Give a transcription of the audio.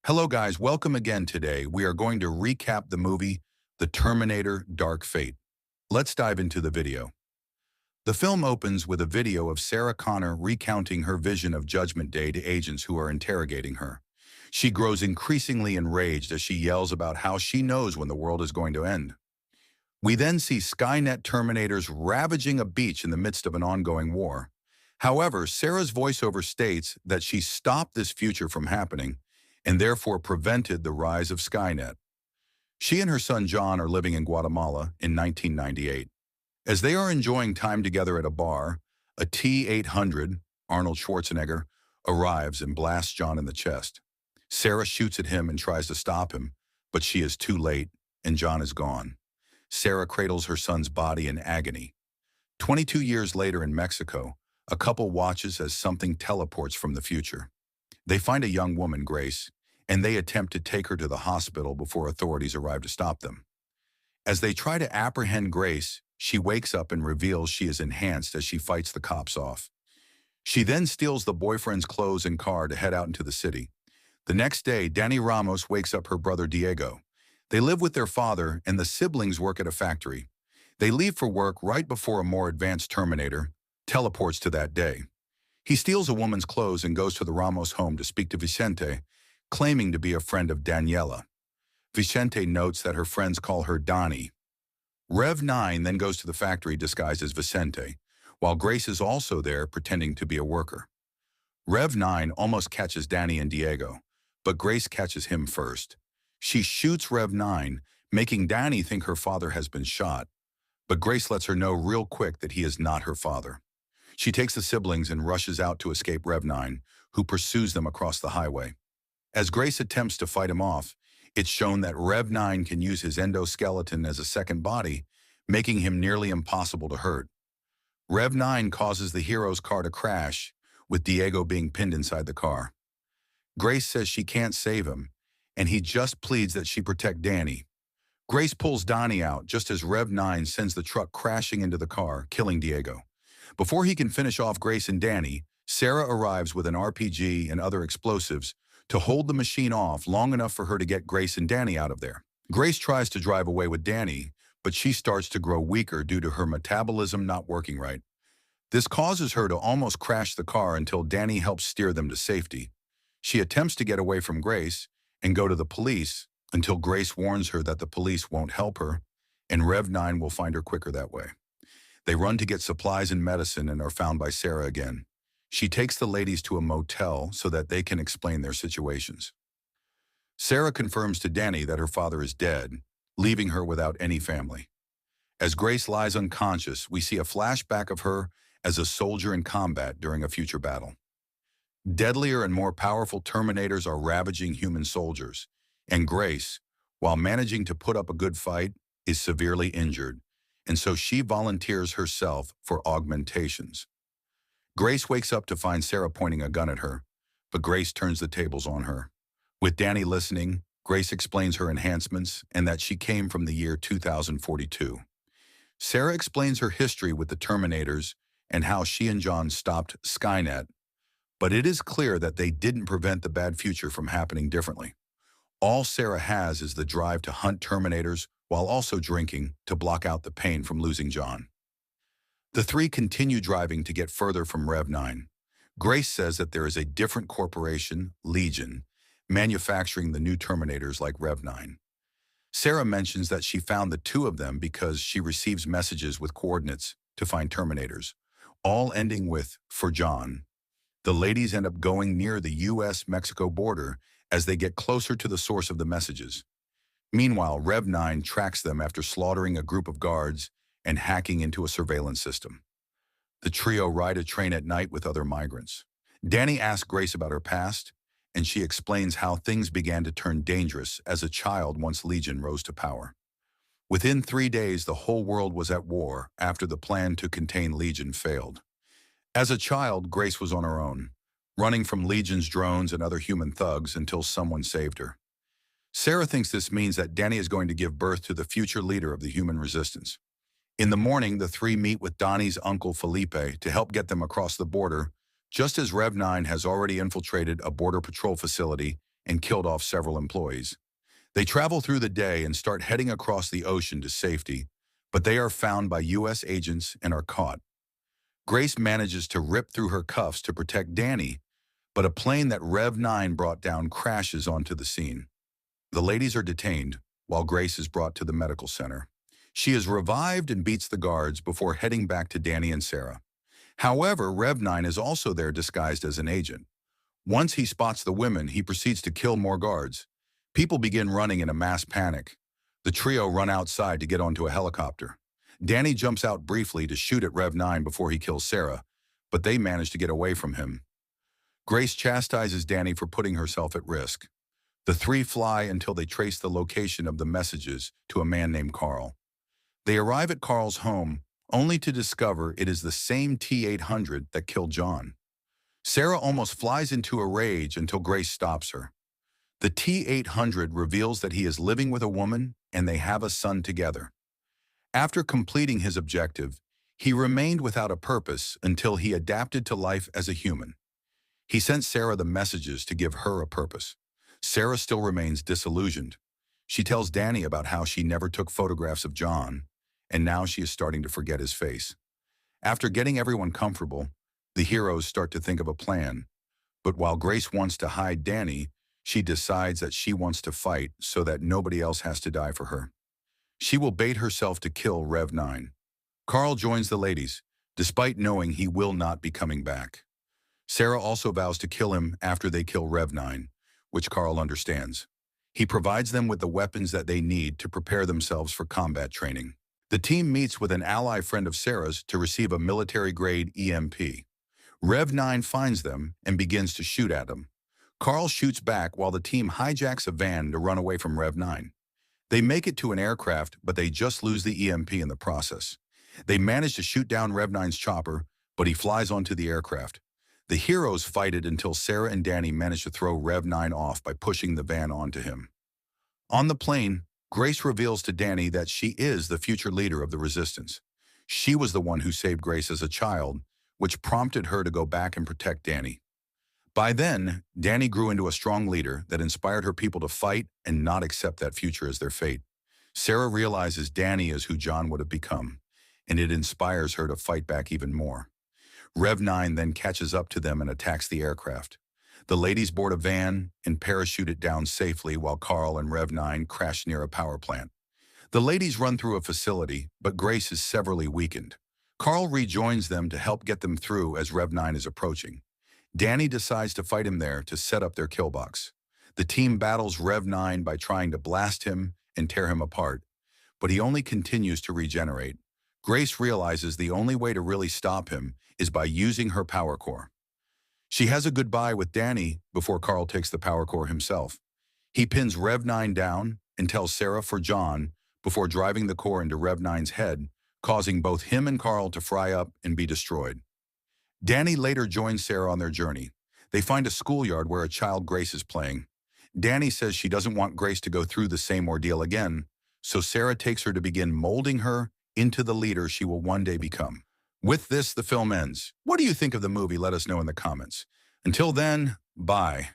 Hello guys, welcome again today. We are going to recap the movie, The Terminator Dark Fate. Let's dive into the video. The film opens with a video of Sarah Connor recounting her vision of Judgment Day to agents who are interrogating her. She grows increasingly enraged as she yells about how she knows when the world is going to end. We then see Skynet Terminators ravaging a beach in the midst of an ongoing war. However, Sarah's voiceover states that she stopped this future from happening and therefore prevented the rise of Skynet. She and her son John are living in Guatemala in 1998. As they are enjoying time together at a bar, a T-800, Arnold Schwarzenegger, arrives and blasts John in the chest. Sarah shoots at him and tries to stop him, but she is too late and John is gone. Sarah cradles her son's body in agony. 22 years later in Mexico, a couple watches as something teleports from the future. They find a young woman, Grace, and they attempt to take her to the hospital before authorities arrive to stop them. As they try to apprehend Grace, she wakes up and reveals she is enhanced as she fights the cops off. She then steals the boyfriend's clothes and car to head out into the city. The next day, Dani Ramos wakes up her brother Diego. They live with their father, and the siblings work at a factory. They leave for work right before a more advanced Terminator teleports to that day. He steals a woman's clothes and goes to the Ramos home to speak to Vicente, claiming to be a friend of Daniela. Vicente notes that her friends call her Dani. Rev 9 then goes to the factory disguised as Vicente, while Grace is also there pretending to be a worker. Rev 9 almost catches Dani and Diego, but Grace catches him first. She shoots Rev 9, making Dani think her father has been shot, but Grace lets her know real quick that he is not her father. She takes the siblings and rushes out to escape Rev 9, who pursues them across the highway. As Grace attempts to fight him off, it's shown that Rev 9 can use his endoskeleton as a second body, making him nearly impossible to hurt. Rev 9 causes the hero's car to crash, with Diego being pinned inside the car. Grace says she can't save him, and he just pleads that she protect Dani. Grace pulls Dani out just as Rev 9 sends the truck crashing into the car, killing Diego. Before he can finish off Grace and Dani, Sarah arrives with an RPG and other explosives to hold the machine off long enough for her to get Grace and Dani out of there. Grace tries to drive away with Dani, but she starts to grow weaker due to her metabolism not working right. This causes her to almost crash the car until Dani helps steer them to safety. She attempts to get away from Grace and go to the police until Grace warns her that the police won't help her, and Rev 9 will find her quicker that way. They run to get supplies and medicine and are found by Sarah again. She takes the ladies to a motel so that they can explain their situations. Sarah confirms to Dani that her father is dead, leaving her without any family. As Grace lies unconscious, we see a flashback of her as a soldier in combat during a future battle. Deadlier and more powerful Terminators are ravaging human soldiers, and Grace, while managing to put up a good fight, is severely injured, and so she volunteers herself for augmentations. Grace wakes up to find Sarah pointing a gun at her, but Grace turns the tables on her. With Dani listening, Grace explains her enhancements and that she came from the year 2042. Sarah explains her history with the Terminators and how she and John stopped Skynet, but it is clear that they didn't prevent the bad future from happening differently. All Sarah has is the drive to hunt Terminators while also drinking to block out the pain from losing John. The three continue driving to get further from Rev 9. Grace says that there is a different corporation, Legion, manufacturing the new Terminators like Rev 9. Sarah mentions that she found the two of them because she receives messages with coordinates to find Terminators, all ending with, for John. The ladies end up going near the US-Mexico border as they get closer to the source of the messages. Meanwhile, Rev 9 tracks them after slaughtering a group of guards and hacking into a surveillance system. The trio ride a train at night with other migrants. Dani asks Grace about her past, and she explains how things began to turn dangerous as a child once Legion rose to power. Within 3 days, the whole world was at war after the plan to contain Legion failed. As a child, Grace was on her own, running from Legion's drones and other human thugs until someone saved her. Sarah thinks this means that Dani is going to give birth to the future leader of the human resistance. In the morning, the three meet with Dani's uncle Felipe to help get them across the border, just as Rev 9 has already infiltrated a border patrol facility and killed off several employees. They travel through the day and start heading across the ocean to safety, but they are found by U.S. agents and are caught. Grace manages to rip through her cuffs to protect Dani, but a plane that Rev 9 brought down crashes onto the scene. The ladies are detained, while Grace is brought to the medical center. She is revived and beats the guards before heading back to Dani and Sarah. However, Rev 9 is also there disguised as an agent. Once he spots the women, he proceeds to kill more guards. People begin running in a mass panic. The trio run outside to get onto a helicopter. Dani jumps out briefly to shoot at Rev 9 before he kills Sarah, but they manage to get away from him. Grace chastises Dani for putting herself at risk. The three fly until they trace the location of the messages to a man named Carl. They arrive at Carl's home, only to discover it is the same T-800 that killed John. Sarah almost flies into a rage until Grace stops her. The T-800 reveals that he is living with a woman and they have a son together. After completing his objective, he remained without a purpose until he adapted to life as a human. He sent Sarah the messages to give her a purpose. Sarah still remains disillusioned. She tells Dani about how she never took photographs of John, and now she is starting to forget his face. After getting everyone comfortable, the heroes start to think of a plan. But while Grace wants to hide Dani, she decides that she wants to fight so that nobody else has to die for her. She will bait herself to kill Rev 9. Carl joins the ladies, despite knowing he will not be coming back. Sarah also vows to kill him after they kill Rev 9, which Carl understands. He provides them with the weapons that they need to prepare themselves for combat training. The team meets with an ally friend of Sarah's to receive a military-grade EMP. Rev 9 finds them and begins to shoot at them. Carl shoots back while the team hijacks a van to run away from Rev 9. They make it to an aircraft, but they just lose the EMP in the process. They manage to shoot down Rev 9's chopper, but he flies onto the aircraft. The heroes fight it until Sarah and Dani manage to throw Rev 9 off by pushing the van onto him. On the plane, Grace reveals to Dani that she is the future leader of the resistance. She was the one who saved Grace as a child, which prompted her to go back and protect Dani. By then, Dani grew into a strong leader that inspired her people to fight and not accept that future as their fate. Sarah realizes Dani is who John would have become, and it inspires her to fight back even more. Rev 9 then catches up to them and attacks the aircraft. The ladies board a van and parachute it down safely while Carl and Rev 9 crash near a power plant. The ladies run through a facility, but Grace is severely weakened. Carl rejoins them to help get them through as Rev 9 is approaching. Dani decides to fight him there to set up their kill box. The team battles Rev 9 by trying to blast him and tear him apart, but he only continues to regenerate. Grace realizes the only way to really stop him is by using her power core. She has a goodbye with Dani before Carl takes the power core himself. He pins Rev 9 down and tells Sarah for John before driving the core into Rev 9's head, causing both him and Carl to fry up and be destroyed. Dani later joins Sarah on their journey. They find a schoolyard where a child Grace is playing. Dani says she doesn't want Grace to go through the same ordeal again, so Sarah takes her to begin molding her into the leader she will one day become. With this, the film ends. What do you think of the movie? Let us know in the comments. Until then, bye.